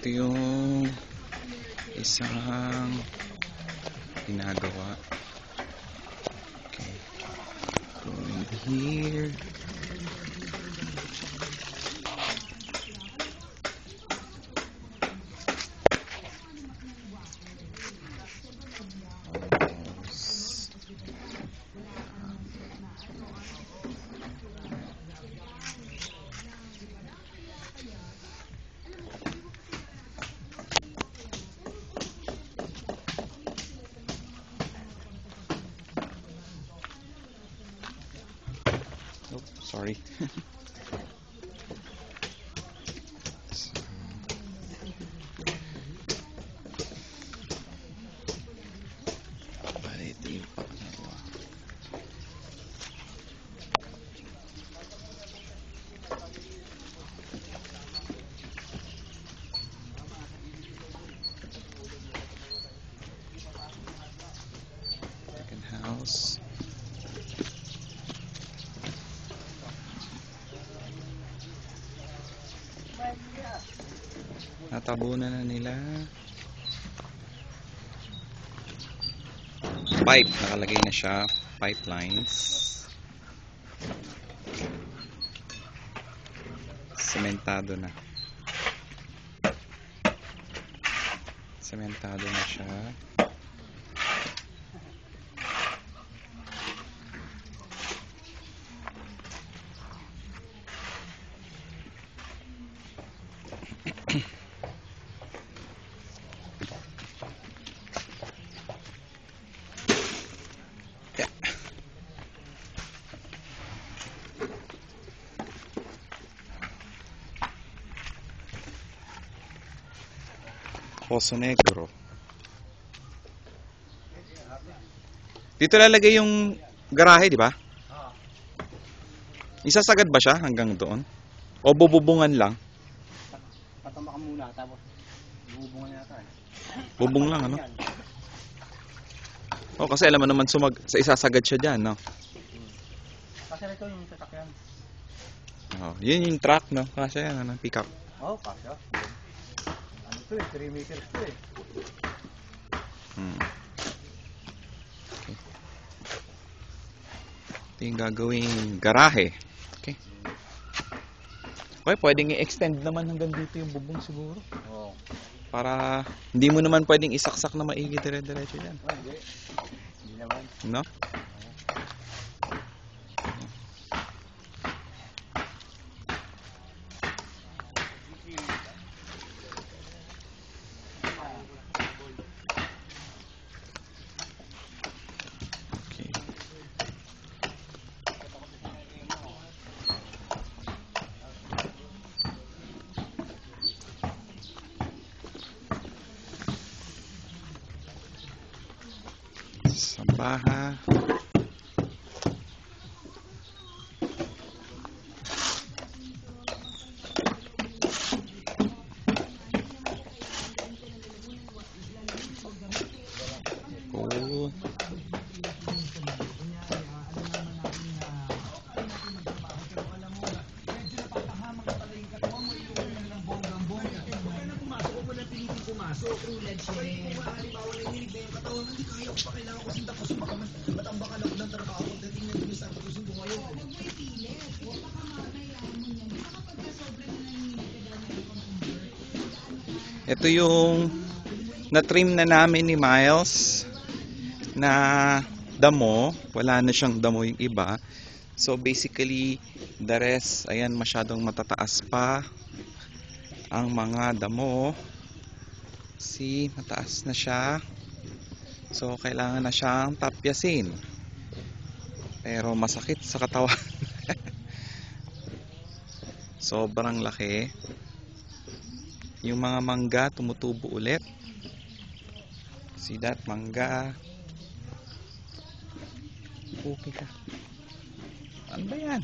Ito yung isang ginagawa. Okay. Going here. Oh, sorry. Ito yung pangalawa. Second house. Natabunan na nila. Pipe, nakalagay na siya. Pipelines. Sementado na. Sementado na siya. Poso Negro. Dito lalagay yung garahe, di ba? Isasagad ba siya hanggang doon? O bububungan lang? Patama ka muna, tapos bubungan yata eh. Bubong lang, ano? O, kasi alam mo naman isasagad siya dyan, no? Kasi ito yung sasakyan. Oh, yun yung truck, no? Kasi yan, ano, pick up. Oo, kasya. Ano to eh, 3 meters to eh. Okay. Ito yung gagawing garahe. Okay. Okay, pwedeng i-extend naman hanggang dito yung bubong siguro. Oo. Para hindi mo naman pwedeng isaksak na maigi dire-diretso yan. Oh, hindi. Hindi naman. No? Okay. Sambaha. Cool. Ito yung na-trim na namin ni Miles na damo. Wala na siyang damo yung iba. So basically, the rest, ayan, masyadong matataas pa ang mga damo. See, mataas na siya. So kailangan na siyang tapyasin. Pero masakit sa katawan. Sobrang laki. Yung mga mangga tumutubo ulit. See that, mangga. Okay ka. Ano ba yan?